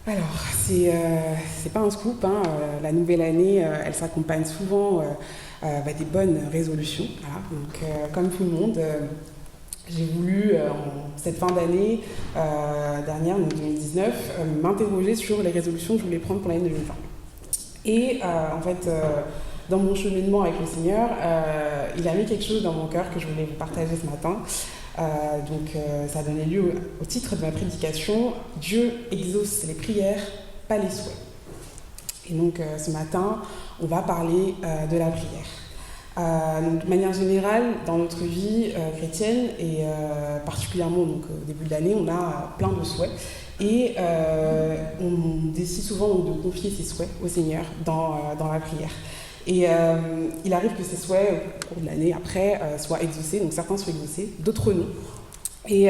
Alors, c'est pas un scoop, hein. La nouvelle année, elle s'accompagne souvent des bonnes résolutions. Voilà. Donc, comme tout le monde, j'ai voulu, en cette fin d'année dernière, donc 2019, m'interroger sur les résolutions que je voulais prendre pour l'année 2020. Et en fait, dans mon cheminement avec le Seigneur, il a mis quelque chose dans mon cœur que je voulais vous partager ce matin. Ça a donné lieu au titre de ma prédication, Dieu exauce les prières, pas les souhaits. Et donc ce matin, on va parler de la prière. Donc, de manière générale, dans notre vie chrétienne, et particulièrement donc, au début de l'année, on a plein de souhaits. Et on décide souvent donc, de confier ses souhaits au Seigneur dans la prière. Et il arrive que ces souhaits, au cours de l'année après, soient exaucés. Donc certains sont exaucés, d'autres non. Et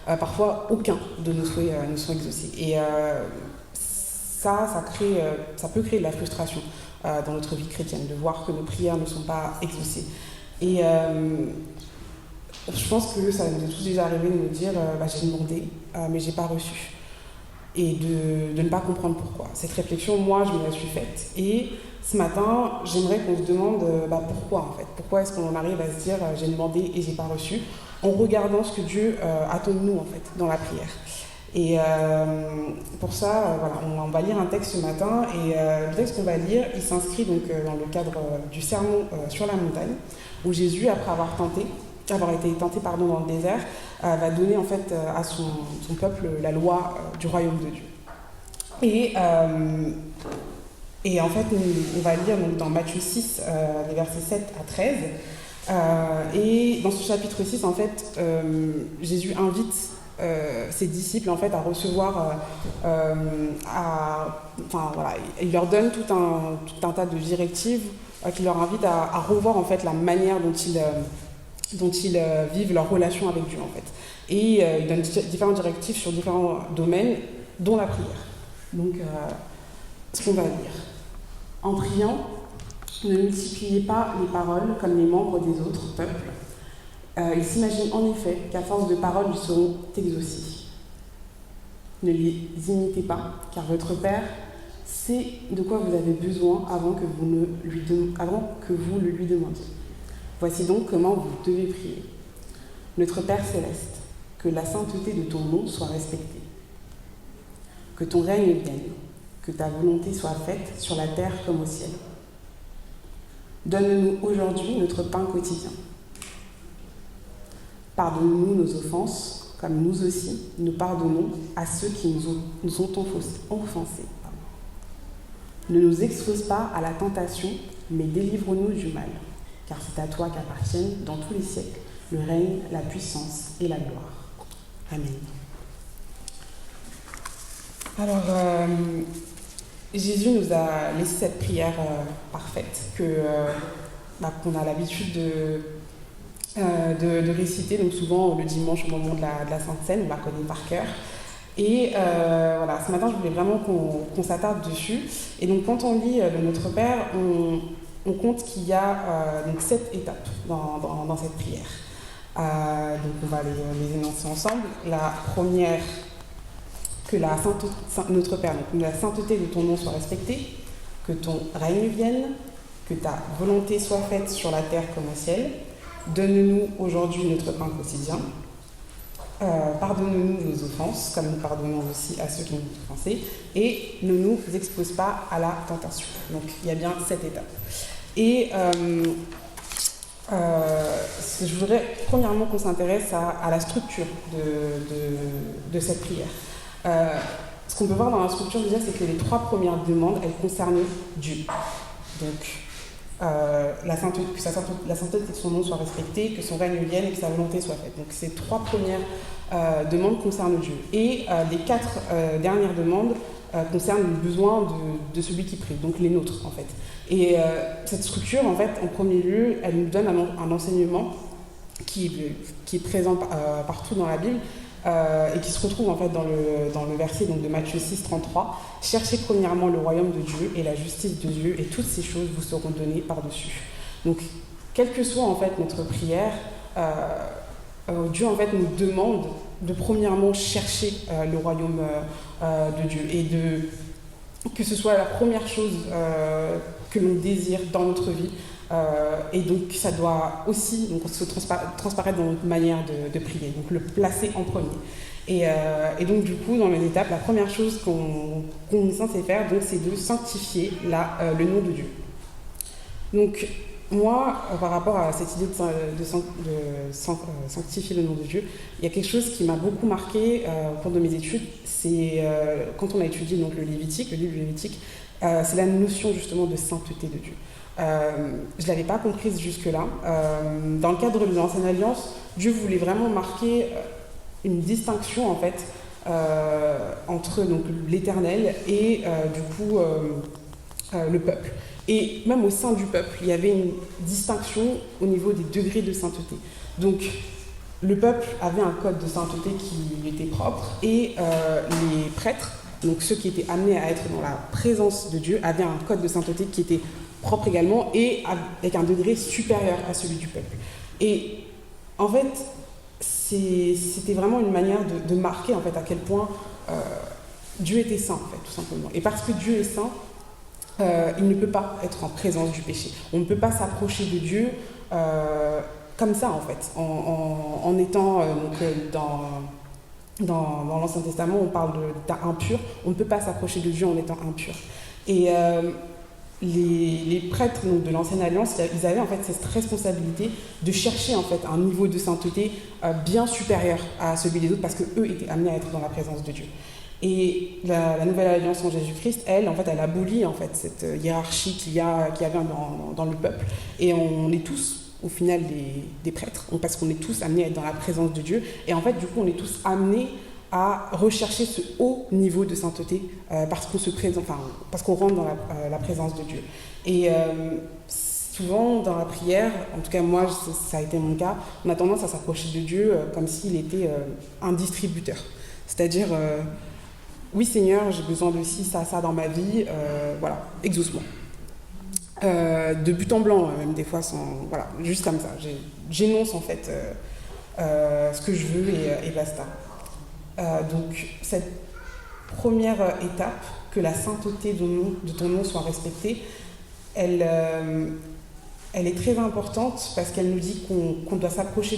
parfois, aucun de nos souhaits ne sont exaucés. Et ça peut créer de la frustration dans notre vie chrétienne, de voir que nos prières ne sont pas exaucées. Et je pense que ça nous est tous déjà arrivé de nous dire j'ai demandé, mais j'ai pas reçu. Et de ne pas comprendre pourquoi. Cette réflexion, moi, je me la suis faite. Et ce matin, j'aimerais qu'on se demande pourquoi, en fait. Pourquoi est-ce qu'on arrive à se dire j'ai demandé et j'ai pas reçu, en regardant ce que Dieu attend de nous, en fait, dans la prière. Et pour ça, on va lire un texte ce matin. Et le texte qu'on va lire, il s'inscrit donc dans le cadre du sermon sur la montagne, où Jésus, après avoir été tenté dans le désert, va donner en fait à son peuple la loi du royaume de Dieu. Et en fait, on va lire donc, dans Matthieu 6, les versets 7 à 13. Et dans ce chapitre 6, en fait, Jésus invite ses disciples en fait, à recevoir, il leur donne tout un tas de directives qui leur invitent à revoir en fait, la manière dont ils vivent leur relation avec Dieu en fait. Et il donne différentes directives sur différents domaines, dont la prière. Donc, ce qu'on va lire. En priant, ne multipliez pas les paroles comme les membres des autres peuples. Ils s'imaginent en effet qu'à force de paroles, ils seront exaucés. Ne les imitez pas, car votre Père sait de quoi vous avez besoin avant que vous le lui demandiez. Voici donc comment vous devez prier. Notre Père céleste, que la sainteté de ton nom soit respectée. Que ton règne vienne, que ta volonté soit faite sur la terre comme au ciel. Donne-nous aujourd'hui notre pain quotidien. Pardonne-nous nos offenses, comme nous aussi, nous pardonnons à ceux qui nous ont offensés. Ne nous expose pas à la tentation, mais délivre-nous du mal. Car c'est à toi qu'appartiennent, dans tous les siècles, le règne, la puissance et la gloire. Amen. Alors, Jésus nous a laissé cette prière parfaite qu'on a l'habitude de réciter, donc souvent le dimanche au moment de la Sainte Seine, on la connaît par cœur. Et ce matin, je voulais vraiment qu'on s'attarde dessus. Et donc, quand on lit le Notre Père, on compte qu'il y a 7 étapes dans cette prière. Donc on va les énoncer ensemble. La première, que notre Père, donc la sainteté de ton nom soit respectée, que ton règne vienne, que ta volonté soit faite sur la terre comme au ciel. Donne-nous aujourd'hui notre pain quotidien. Pardonne-nous nos offenses, comme nous pardonnons aussi à ceux qui nous ont offensés, et ne nous expose pas à la tentation. Donc il y a bien 7 étapes. Et je voudrais premièrement qu'on s'intéresse à la structure de cette prière. Ce qu'on peut voir dans la structure déjà, c'est que les 3 premières demandes, elles concernent Dieu. Donc, la sainteté de son nom soit respectée, que son règne vienne et que sa volonté soit faite. Donc ces 3 premières demandes concernent Dieu. Et les 4 dernières demandes concernent le besoin de celui qui prie, donc les nôtres en fait. Et cette structure, en fait, en premier lieu, elle nous donne un enseignement qui est présent partout dans la Bible et qui se retrouve en fait dans le verset donc, de Matthieu 6, 33. « Cherchez premièrement le royaume de Dieu et la justice de Dieu, et toutes ces choses vous seront données par-dessus. » Donc, quelle que soit en fait notre prière, Dieu en fait nous demande de premièrement chercher le royaume de Dieu et que ce soit la première chose que l'on désire dans notre vie. Et donc ça doit aussi donc, se transparaître dans notre manière de prier, donc le placer en premier. Et donc du coup, dans les étapes, la première chose qu'on est censé faire, donc, c'est de sanctifier le nom de Dieu. Donc moi, par rapport à cette idée de sanctifier le nom de Dieu, il y a quelque chose qui m'a beaucoup marqué au cours de mes études, c'est quand on a étudié donc, le livre Lévitique, c'est la notion justement de sainteté de Dieu. Je ne l'avais pas comprise jusque-là. Dans le cadre de l'Ancienne Alliance, Dieu voulait vraiment marquer une distinction en fait entre donc, l'Éternel et du coup le peuple. Et même au sein du peuple, il y avait une distinction au niveau des degrés de sainteté. Donc le peuple avait un code de sainteté qui lui était propre et les prêtres, donc ceux qui étaient amenés à être dans la présence de Dieu, avaient un code de sainteté qui était propre également et avec un degré supérieur à celui du peuple. Et en fait, c'était vraiment une manière de marquer en fait, à quel point Dieu était saint, en fait, tout simplement. Et parce que Dieu est saint, il ne peut pas être en présence du péché. On ne peut pas s'approcher de Dieu comme ça, en fait, en étant dans l'Ancien Testament, on parle d'impur. On ne peut pas s'approcher de Dieu en étant impur. Et les prêtres donc, de l'Ancienne Alliance, ils avaient en fait cette responsabilité de chercher en fait un niveau de sainteté bien supérieur à celui des autres parce qu'eux étaient amenés à être dans la présence de Dieu. Et la Nouvelle Alliance en Jésus-Christ, elle abolit en fait cette hiérarchie qu'il y avait dans le peuple. Et on est tous, au final, des prêtres, parce qu'on est tous amenés à être dans la présence de Dieu. Et en fait, du coup, on est tous amenés à rechercher ce haut niveau de sainteté parce qu'on rentre dans la présence de Dieu. Et souvent, dans la prière, en tout cas moi, ça a été mon cas, on a tendance à s'approcher de Dieu comme s'il était un distributeur. C'est-à-dire, oui Seigneur, j'ai besoin de ci, ça dans ma vie, voilà, exauce-moi. De but en blanc, même des fois, voilà, juste comme ça. J'énonce en fait ce que je veux et basta. Donc cette première étape, que la sainteté de ton nom soit respectée, elle est très importante parce qu'elle nous dit qu'on doit s'approcher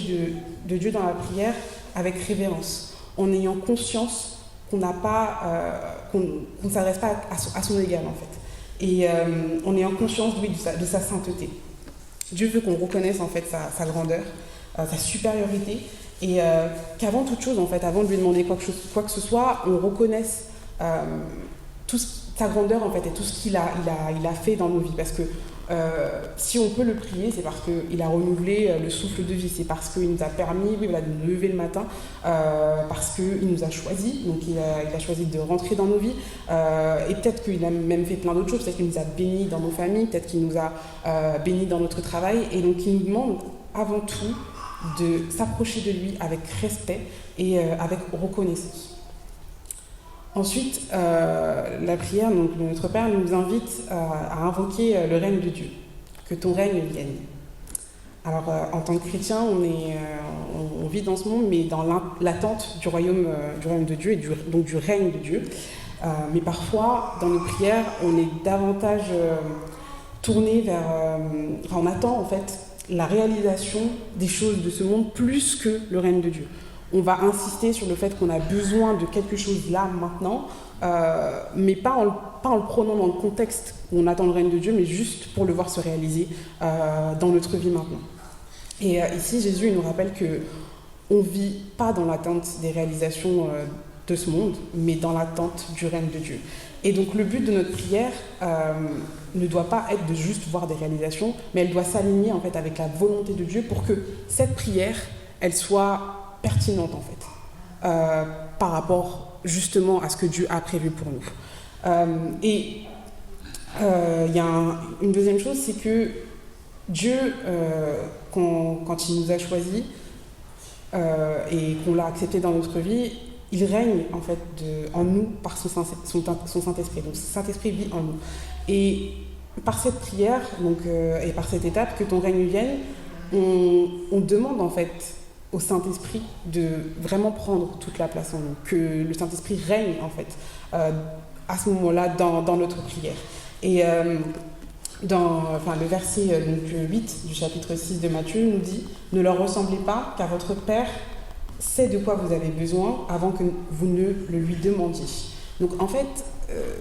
de Dieu dans la prière avec révérence, en ayant conscience qu'on ne s'adresse pas à son égal en fait, et en ayant conscience de sa sainteté. Dieu veut qu'on reconnaisse en fait sa grandeur, sa supériorité, et qu'avant toute chose, en fait, avant de lui demander quoi que ce soit, on reconnaisse sa grandeur en fait, et tout ce qu'il a fait dans nos vies. Parce que si on peut le prier, c'est parce qu'il a renouvelé le souffle de vie, c'est parce qu'il nous a permis de nous lever le matin, parce qu'il nous a choisis, donc il a choisi de rentrer dans nos vies, et peut-être qu'il a même fait plein d'autres choses, peut-être qu'il nous a bénis dans nos familles, peut-être qu'il nous a bénis dans notre travail, et donc il nous demande avant tout de s'approcher de lui avec respect et avec reconnaissance. Ensuite, la prière donc, de notre Père nous invite à invoquer le règne de Dieu, que ton règne vienne. Alors, en tant que chrétien, on vit dans ce monde, mais dans l'attente du royaume de Dieu et donc du règne de Dieu. Mais parfois, dans nos prières, on est davantage tourné vers... on attend en fait la réalisation des choses de ce monde plus que le règne de Dieu. On va insister sur le fait qu'on a besoin de quelque chose là, maintenant, mais pas en le prenant dans le contexte où on attend le règne de Dieu, mais juste pour le voir se réaliser dans notre vie maintenant. Et ici, Jésus il nous rappelle qu'on ne vit pas dans l'attente des réalisations de ce monde, mais dans l'attente du règne de Dieu. Et donc le but de notre prière ne doit pas être de juste voir des réalisations, mais elle doit s'aligner en fait avec la volonté de Dieu pour que cette prière, elle soit pertinente en fait, par rapport justement à ce que Dieu a prévu pour nous. Et il y a une deuxième chose, c'est que Dieu, quand il nous a choisis et qu'on l'a accepté dans notre vie, il règne en fait en nous par son Saint-Esprit. Donc ce Saint-Esprit vit en nous. Et par cette prière et par cette étape, que ton règne vienne, on demande en fait au Saint-Esprit de vraiment prendre toute la place en nous, que le Saint-Esprit règne en fait à ce moment-là dans notre prière. Et le verset 8 du chapitre 6 de Matthieu nous dit « Ne leur ressemblez pas, car votre Père sait de quoi vous avez besoin avant que vous ne le lui demandiez. » Donc en fait,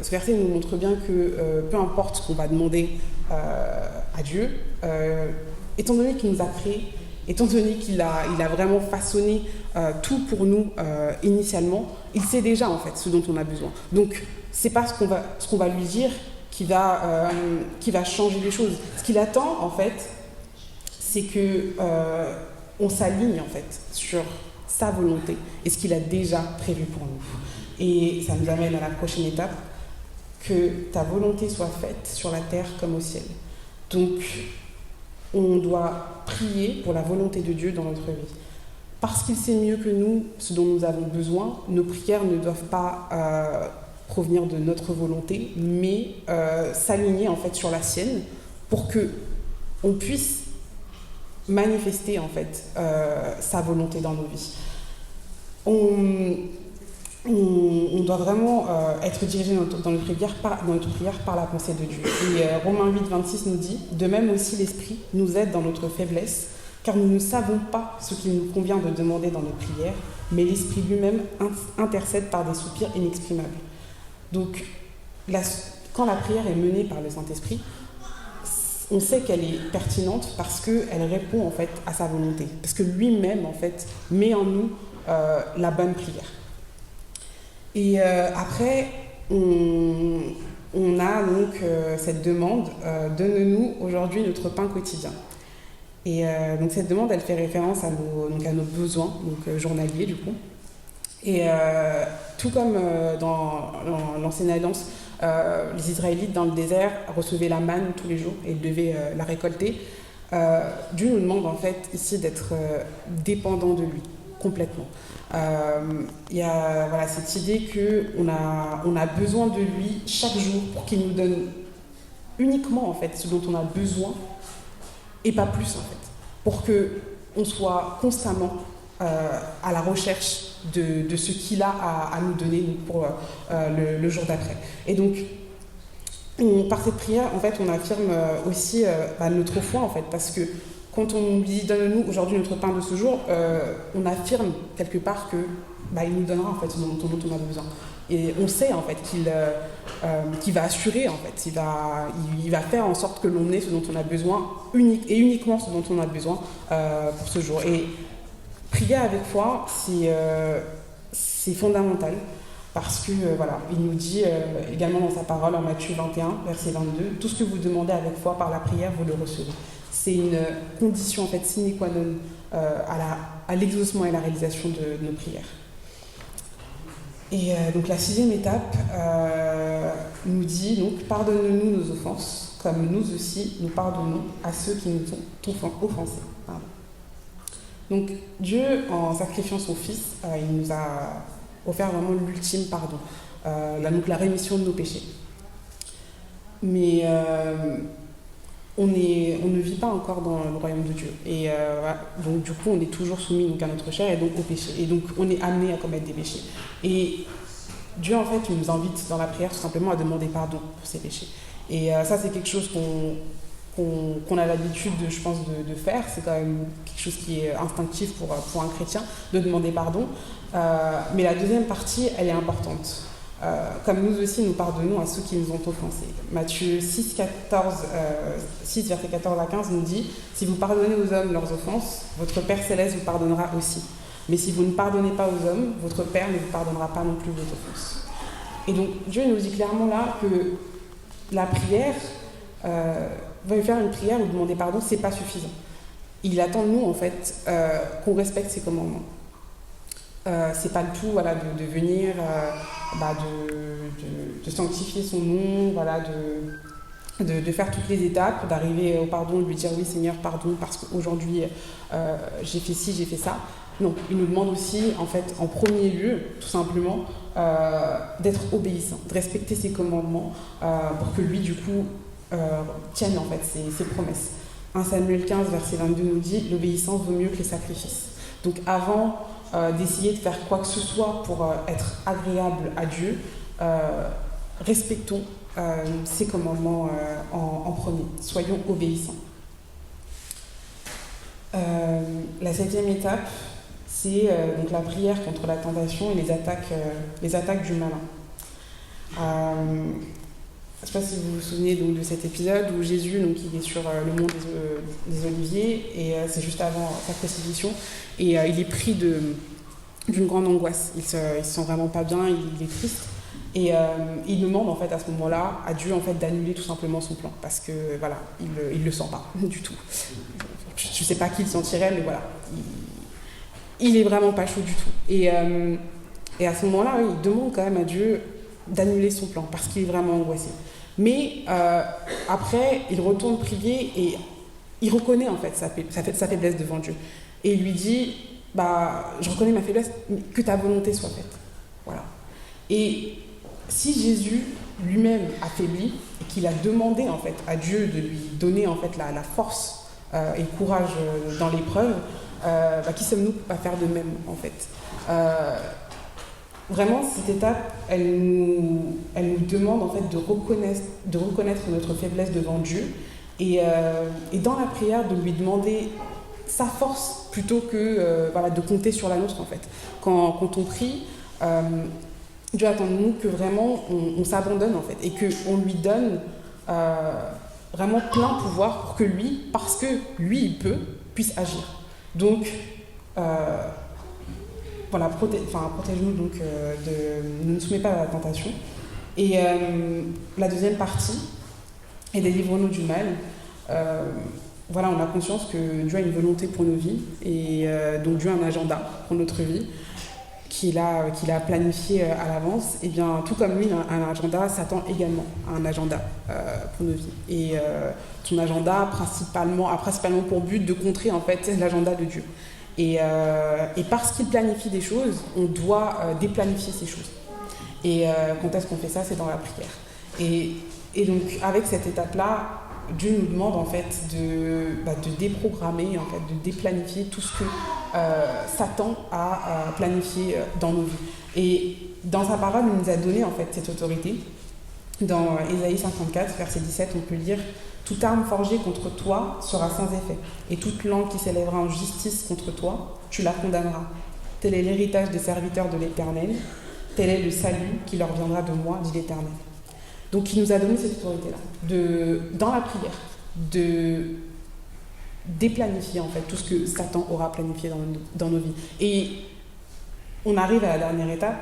ce verset nous montre bien que peu importe ce qu'on va demander à Dieu, étant donné qu'il nous a créés, étant donné qu'il a vraiment façonné tout pour nous initialement, il sait déjà en fait ce dont on a besoin. Donc c'est pas ce qu'on va lui dire qui va changer les choses. Ce qu'il attend en fait, c'est que on s'aligne en fait sur sa volonté et ce qu'il a déjà prévu pour nous. Et ça nous amène à la prochaine étape, que ta volonté soit faite sur la terre comme au ciel. Donc on doit prier pour la volonté de Dieu dans notre vie. Parce qu'il sait mieux que nous ce dont nous avons besoin, nos prières ne doivent pas provenir de notre volonté, mais s'aligner en fait sur la sienne pour que on puisse manifester en fait sa volonté dans nos vies. On doit vraiment être dirigé dans notre prière par la pensée de Dieu. Et Romains 8, 26 nous dit « De même aussi l'Esprit nous aide dans notre faiblesse, car nous ne savons pas ce qu'il nous convient de demander dans nos prières, mais l'Esprit lui-même intercède par des soupirs inexprimables. » Donc, quand la prière est menée par le Saint-Esprit, on sait qu'elle est pertinente parce qu'elle répond en fait à sa volonté, parce que lui-même en fait met en nous la bonne prière. Et après, on a donc cette demande donne-nous aujourd'hui notre pain quotidien. Et donc cette demande, elle fait référence à nos besoins, donc journaliers du coup. Et tout comme dans l'Ancienne Alliance, les Israélites dans le désert recevaient la manne tous les jours et ils devaient la récolter. Dieu nous demande en fait ici d'être dépendant de lui complètement. Il y a cette idée qu'on a besoin de lui chaque jour pour qu'il nous donne uniquement en fait ce dont on a besoin et pas plus en fait, pour qu'on soit constamment à la recherche de ce qu'il a à nous donner pour le jour d'après. Et donc par cette prière en fait on affirme aussi notre foi en fait, parce que quand on lui dit « donne-nous aujourd'hui notre pain de ce jour », on affirme quelque part que il nous donnera en fait ce dont on a besoin. Et on sait en fait qu'il va assurer en fait, il va faire en sorte que l'on ait ce dont on a besoin, uniquement ce dont on a besoin pour ce jour. Et prier avec foi, c'est fondamental. Parce que il nous dit également dans sa parole en Matthieu 21, verset 22, « Tout ce que vous demandez avec foi par la prière, vous le recevez. » C'est une condition en fait sine qua non à l'exaucement et la réalisation de nos prières. Et donc la 6e étape nous dit donc pardonne-nous nos offenses, comme nous aussi nous pardonnons à ceux qui nous ont offensés. Pardon. Donc Dieu, en sacrifiant son Fils, il nous a offert vraiment l'ultime pardon, donc la rémission de nos péchés. Mais on ne vit pas encore dans le royaume de Dieu. Et donc du coup, on est toujours soumis donc, à notre chair et donc au péché. Et donc, on est amené à commettre des péchés. Et Dieu, en fait, il nous invite dans la prière tout simplement à demander pardon pour ces péchés. Et ça, c'est quelque chose qu'on a l'habitude, je pense, de faire. C'est quand même quelque chose qui est instinctif pour un chrétien, de demander pardon. Mais la deuxième partie, elle est importante. Comme nous aussi, nous pardonnons à ceux qui nous ont offensés. Matthieu 6, verset 14 à 15 nous dit « Si vous pardonnez aux hommes leurs offenses, votre Père Céleste vous pardonnera aussi. Mais si vous ne pardonnez pas aux hommes, votre Père ne vous pardonnera pas non plus vos offenses. » Et donc, Dieu nous dit clairement là que la prière, faire une prière ou demander pardon, c'est pas suffisant. Il attend de nous, en fait, qu'on respecte ses commandements. C'est pas le tout de venir de sanctifier son nom, de faire toutes les étapes, d'arriver au pardon, de lui dire oui Seigneur pardon parce qu'aujourd'hui j'ai fait ci, j'ai fait ça. Non, il nous demande aussi en fait en premier lieu tout simplement d'être obéissant, de respecter ses commandements pour que lui du coup tienne en fait ses promesses. 1 Samuel 15 verset 22 nous dit l'obéissance vaut mieux que les sacrifices. Donc avant d'essayer de faire quoi que ce soit pour être agréable à Dieu, respectons ses commandements en premier. Soyons obéissants. La 7e étape, c'est donc la prière contre la tentation et les attaques du malin. Je ne sais pas si vous vous souvenez donc, de cet épisode où Jésus donc, il est sur le mont des Oliviers et c'est juste avant sa crucifixion et il est pris d'une grande angoisse. Il se sent vraiment pas bien, il est triste et il demande en fait à ce moment-là à Dieu en fait d'annuler tout simplement son plan parce que voilà il le sent pas du tout. Je sais pas qui le sentirait mais voilà il est vraiment pas chaud du tout et à ce moment-là il demande quand même à Dieu d'annuler son plan parce qu'il est vraiment angoissé. Mais après, il retourne prier et il reconnaît en fait sa faiblesse devant Dieu. Et il lui dit, je reconnais ma faiblesse, mais que ta volonté soit faite. Voilà. Et si Jésus lui-même affaibli et qu'il a demandé en fait à Dieu de lui donner en fait la force et le courage dans l'épreuve, qui sommes-nous pour pas faire de même en fait. Vraiment, cette étape, elle nous demande en fait de reconnaître notre faiblesse devant Dieu et dans la prière de lui demander sa force plutôt que de compter sur la nôtre en fait. Quand on prie, Dieu attend de nous que vraiment on s'abandonne en fait et qu'on lui donne vraiment plein pouvoir pour que lui, parce que lui il peut, puisse agir. Donc protège-nous donc ne nous soumets pas à la tentation. Et la deuxième partie est délivre-nous du mal. On a conscience que Dieu a une volonté pour nos vies et donc Dieu a un agenda pour notre vie qu'il a planifié à l'avance. Et bien tout comme lui a un agenda, Satan également a un agenda pour nos vies. Et son agenda a principalement pour but de contrer en fait l'agenda de Dieu. Et parce qu'il planifie des choses, on doit déplanifier ces choses. Et quand est-ce qu'on fait ça? C'est dans la prière. Et donc avec cette étape-là, Dieu nous demande en fait de déprogrammer, en fait, de déplanifier tout ce que Satan a planifié dans nos vies. Et dans sa parole, il nous a donné en fait cette autorité. Dans Ésaïe 54, verset 17, on peut lire « Toute arme forgée contre toi sera sans effet, et toute langue qui s'élèvera en justice contre toi, tu la condamneras. Tel est l'héritage des serviteurs de l'Éternel, tel est le salut qui leur viendra de moi, dit l'Éternel. » Donc il nous a donné cette autorité-là, dans la prière, de déplanifier en fait tout ce que Satan aura planifié dans nos vies. Et on arrive à la dernière étape.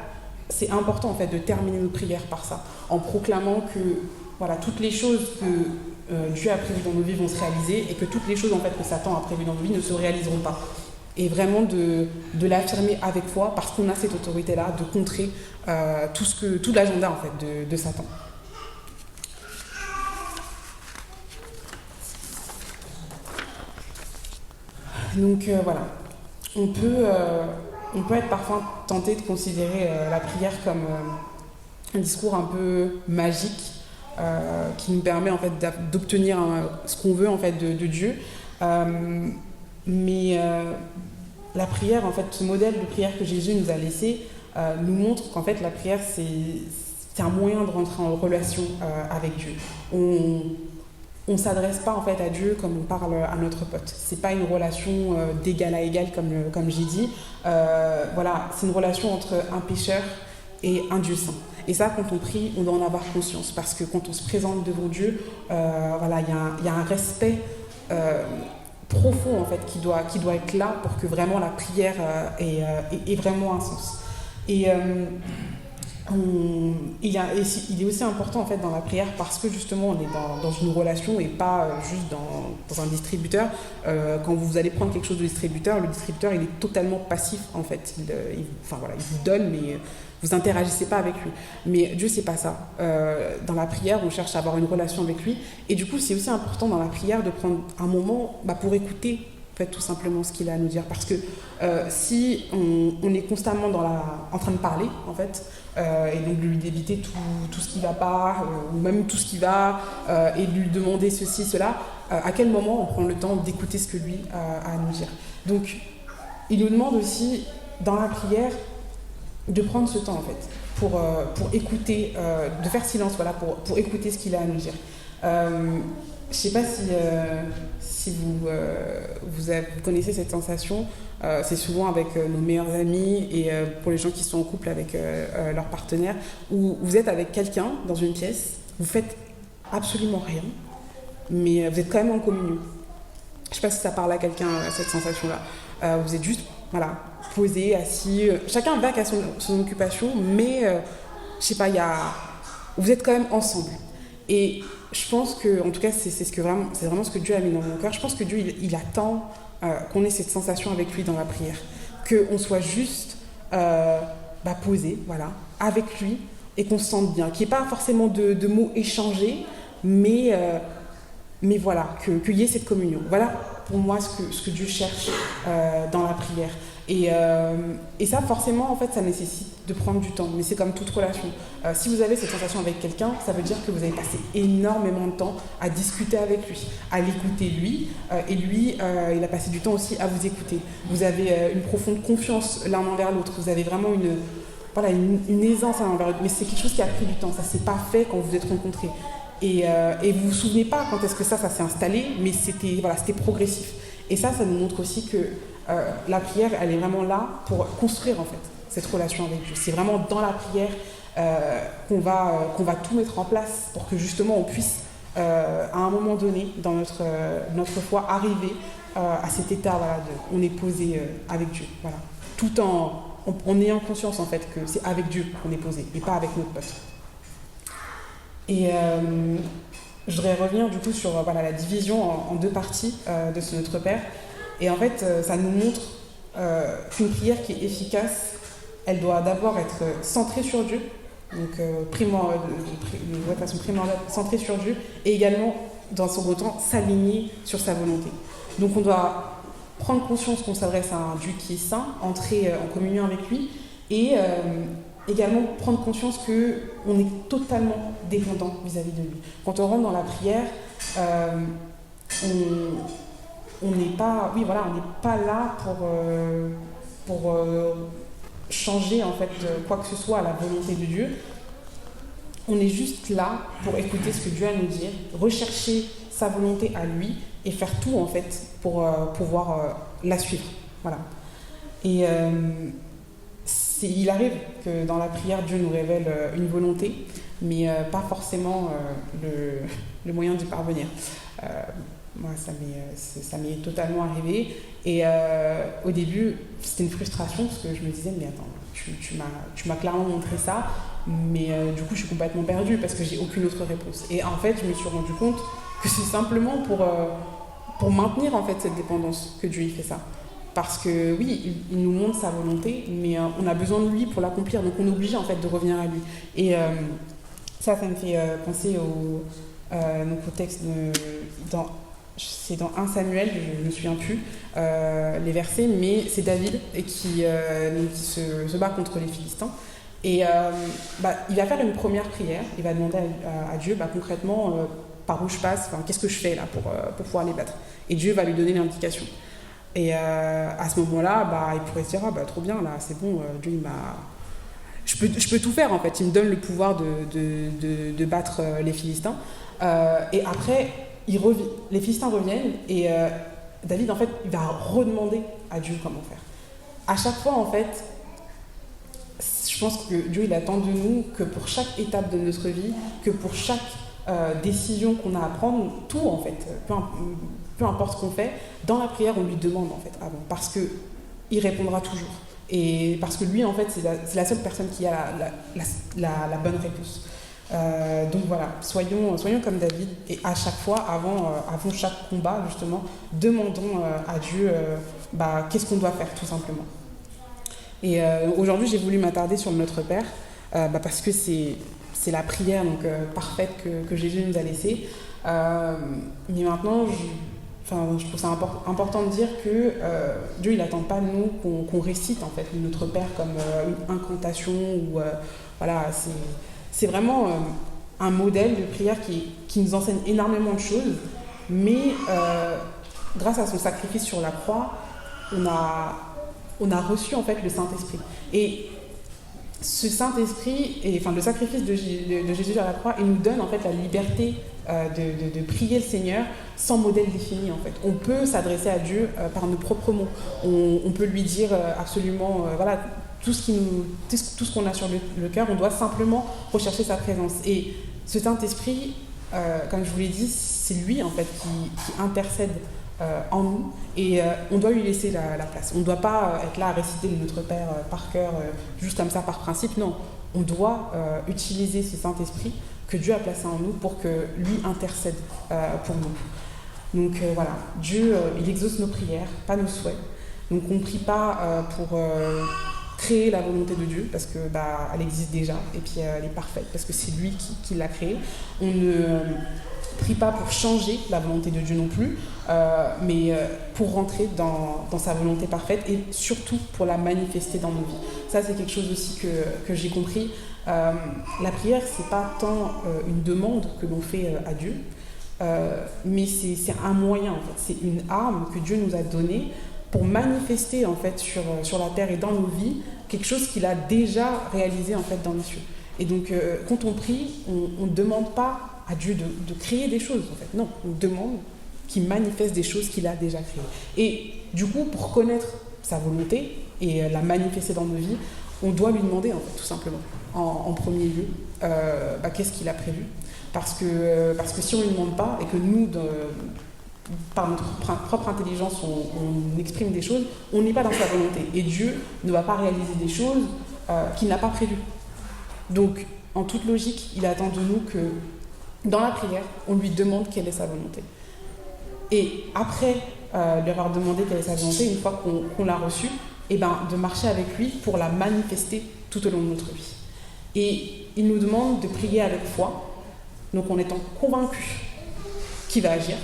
C'est important en fait de terminer nos prières par ça, en proclamant que toutes les choses que Dieu a prévues dans nos vies vont se réaliser et que toutes les choses en fait que Satan a prévues dans nos vies ne se réaliseront pas. Et vraiment de l'affirmer avec foi parce qu'on a cette autorité-là de contrer tout l'agenda en fait de Satan. Donc on peut être parfois tenté de considérer la prière comme un discours un peu magique qui nous permet en fait d'obtenir ce qu'on veut en fait de Dieu. Mais la prière, en fait, ce modèle de prière que Jésus nous a laissé nous montre qu'en fait la prière c'est un moyen de rentrer en relation avec Dieu. On ne s'adresse pas en fait à Dieu comme on parle à notre pote. C'est pas une relation d'égal à égal comme j'ai dit. C'est une relation entre un pécheur et un Dieu saint. Et ça, quand on prie, on doit en avoir conscience parce que quand on se présente devant Dieu, il y a un respect profond en fait qui doit être là pour que vraiment la prière ait vraiment un sens. Et il est aussi important en fait dans la prière parce que justement on est dans une relation et pas juste dans un distributeur. Quand vous allez prendre quelque chose de distributeur, le distributeur il est totalement passif en fait. Il vous donne mais vous interagissez pas avec lui. Mais Dieu c'est pas ça. Dans la prière on cherche à avoir une relation avec lui et du coup c'est aussi important dans la prière de prendre un moment pour écouter tout simplement ce qu'il a à nous dire parce que si on est constamment en train de parler en fait et donc de lui débiter tout ce qui va pas ou même tout ce qui va et de lui demander ceci, cela, à quel moment on prend le temps d'écouter ce que lui a à nous dire. Donc il nous demande aussi, dans la prière, de prendre ce temps, en fait, pour écouter, de faire silence, voilà, pour écouter ce qu'il a à nous dire. Je ne sais pas si vous connaissez cette sensation. C'est souvent avec nos meilleurs amis et pour les gens qui sont en couple avec leur partenaire, où vous êtes avec quelqu'un dans une pièce, vous faites absolument rien, mais vous êtes quand même en communion. Je ne sais pas si ça parle à quelqu'un, cette sensation-là. Vous êtes juste, voilà, posé, assis. Chacun va à son occupation, mais je ne sais pas, vous êtes quand même ensemble. Et je pense que, en tout cas, c'est vraiment ce que Dieu a mis dans mon cœur. Je pense que Dieu, il attend qu'on ait cette sensation avec lui dans la prière, qu'on soit juste posé, voilà, avec lui, et qu'on se sente bien, qu'il n'y ait pas forcément de mots échangés, mais voilà, qu'il y ait cette communion. Voilà pour moi ce que Dieu cherche dans la prière. Et ça, forcément, en fait, ça nécessite de prendre du temps. Mais c'est comme toute relation. Si vous avez cette sensation avec quelqu'un, ça veut dire que vous avez passé énormément de temps à discuter avec lui, à l'écouter lui. Et lui, il a passé du temps aussi à vous écouter. Vous avez une profonde confiance l'un envers l'autre. Vous avez vraiment une aisance l'un envers l'autre. Mais c'est quelque chose qui a pris du temps. Ça ne s'est pas fait quand vous vous êtes rencontrés. Et vous vous souvenez pas quand est-ce que ça s'est installé, mais c'était progressif. Et ça nous montre aussi que la prière, elle est vraiment là pour construire en fait cette relation avec Dieu. C'est vraiment dans la prière qu'on va tout mettre en place pour que justement on puisse à un moment donné dans notre foi arriver à cet état, voilà, on est posé avec Dieu, voilà, tout en ayant conscience en fait que c'est avec Dieu qu'on est posé et pas avec notre poste. Et je voudrais revenir du coup sur la division en deux parties de ce Notre Père. Et en fait, ça nous montre qu'une prière qui est efficace, elle doit d'abord être centrée sur Dieu, donc de façon primordiale, centrée sur Dieu, et également, dans son second temps, s'aligner sur sa volonté. Donc on doit prendre conscience qu'on s'adresse à un Dieu qui est saint, entrer en communion avec lui, et également prendre conscience qu'on est totalement dépendant vis-à-vis de lui. Quand on rentre dans la prière, on n'est pas là pour changer en fait quoi que ce soit à la volonté de Dieu. On est juste là pour écouter ce que Dieu a à nous dire, rechercher sa volonté à lui et faire tout en fait pour pouvoir la suivre. Voilà. Et il arrive que dans la prière, Dieu nous révèle une volonté, mais pas forcément le moyen d'y parvenir. Moi, ça m'est totalement arrivé. Et au début, c'était une frustration parce que je me disais, mais attends, tu m'as clairement montré ça, mais du coup, je suis complètement perdue parce que j'ai aucune autre réponse. Et en fait, je me suis rendu compte que c'est simplement pour maintenir en fait cette dépendance que Dieu y fait ça. Parce que oui, il nous montre sa volonté, mais on a besoin de lui pour l'accomplir, donc on est obligé en fait de revenir à lui. Et ça me fait penser au texte c'est dans 1 Samuel, je ne me souviens plus les versets, mais c'est David qui se bat contre les Philistins. Et il va faire une première prière, il va demander à Dieu concrètement par où je passe, qu'est-ce que je fais là pour pouvoir les battre. Et Dieu va lui donner l'indication. Et à ce moment-là, il pourrait se dire trop bien, là c'est bon, Dieu il m'a... Je peux tout faire en fait, il me donne le pouvoir de battre les Philistins. Et après, les Philistins reviennent et David en fait il va redemander à Dieu comment faire. À chaque fois en fait, je pense que Dieu il attend de nous que pour chaque étape de notre vie, que pour chaque décision qu'on a à prendre, tout en fait, peu importe ce qu'on fait, dans la prière on lui demande en fait avant, parce que il répondra toujours. Et parce que lui en fait c'est la seule personne qui a la bonne réponse. Donc voilà, soyons comme David et à chaque fois, avant chaque combat justement, demandons à Dieu qu'est-ce qu'on doit faire tout simplement. Et aujourd'hui j'ai voulu m'attarder sur le Notre Père parce que c'est la prière donc, parfaite que Jésus nous a laissée. Mais maintenant, je trouve ça important de dire que Dieu il n'attend pas de nous qu'on récite en fait Notre Père comme une incantation ou voilà, c'est vraiment un modèle de prière qui nous enseigne énormément de choses, mais grâce à son sacrifice sur la croix, on a on a reçu en fait le Saint-Esprit. Et ce Saint-Esprit, enfin le sacrifice de Jésus à la croix, il nous donne en fait la liberté de prier le Seigneur sans modèle défini en fait. On peut s'adresser à Dieu par nos propres mots. On peut lui dire absolument, voilà, tout ce qu'on a sur le cœur, on doit simplement rechercher sa présence. Et ce Saint-Esprit, comme je vous l'ai dit, c'est lui en fait qui intercède en nous, et on doit lui laisser la place. On ne doit pas être là à réciter le Notre Père par cœur, juste comme ça par principe, non. On doit utiliser ce Saint-Esprit que Dieu a placé en nous pour que lui intercède pour nous. Donc voilà, Dieu, il exauce nos prières, pas nos souhaits. Donc on ne prie pas pour créer la volonté de Dieu, parce que elle existe déjà, et puis elle est parfaite, parce que c'est lui qui l'a créée. On ne prie pas pour changer la volonté de Dieu non plus, mais pour rentrer dans sa volonté parfaite, et surtout pour la manifester dans nos vies. Ça, c'est quelque chose aussi que j'ai compris. La prière, c'est pas tant une demande que l'on fait à Dieu, mais c'est un moyen, en fait. C'est une arme que Dieu nous a donnée pour manifester en fait sur la terre et dans nos vies quelque chose qu'il a déjà réalisé en fait dans les cieux. Et donc quand on prie, on ne demande pas à Dieu de créer des choses en fait. Non, on demande qu'il manifeste des choses qu'il a déjà créées. Et du coup, pour connaître sa volonté et la manifester dans nos vies, on doit lui demander en fait tout simplement en premier lieu qu'est-ce qu'il a prévu. Parce que si on ne lui demande pas et que nous par notre propre intelligence, on exprime des choses, on n'est pas dans sa volonté. Et Dieu ne va pas réaliser des choses qu'il n'a pas prévues. Donc, en toute logique, il attend de nous que, dans la prière, on lui demande quelle est sa volonté. Et après lui avoir demandé quelle est sa volonté, une fois qu'on l'a reçue, de marcher avec lui pour la manifester tout au long de notre vie. Et il nous demande de prier avec foi, donc en étant convaincu qu'il va agir,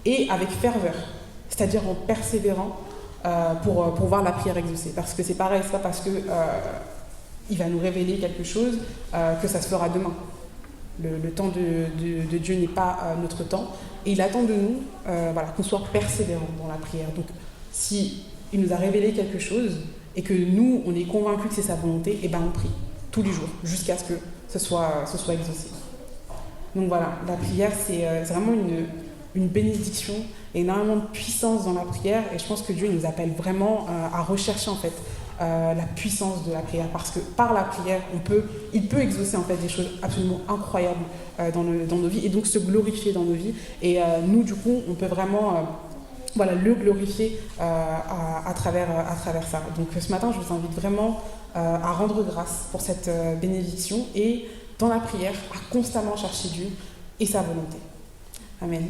et avec ferveur, c'est-à-dire en persévérant pour voir la prière exaucée. Parce que c'est pareil, c'est pas parce que il va nous révéler quelque chose que ça se fera demain. Le temps de Dieu n'est pas notre temps, et il attend de nous qu'on soit persévérants dans la prière. Donc si il nous a révélé quelque chose et que nous on est convaincus que c'est sa volonté, on prie tous les jours jusqu'à ce que ce soit exaucé. Donc voilà, la prière c'est vraiment une bénédiction et énormément de puissance dans la prière, et je pense que Dieu nous appelle vraiment à rechercher en fait la puissance de la prière, parce que par la prière il peut exaucer en fait des choses absolument incroyables dans nos vies, et donc se glorifier dans nos vies, et nous du coup on peut vraiment le glorifier à travers ça. Donc ce matin je vous invite vraiment à rendre grâce pour cette bénédiction, et dans la prière à constamment chercher Dieu et sa volonté. Amen.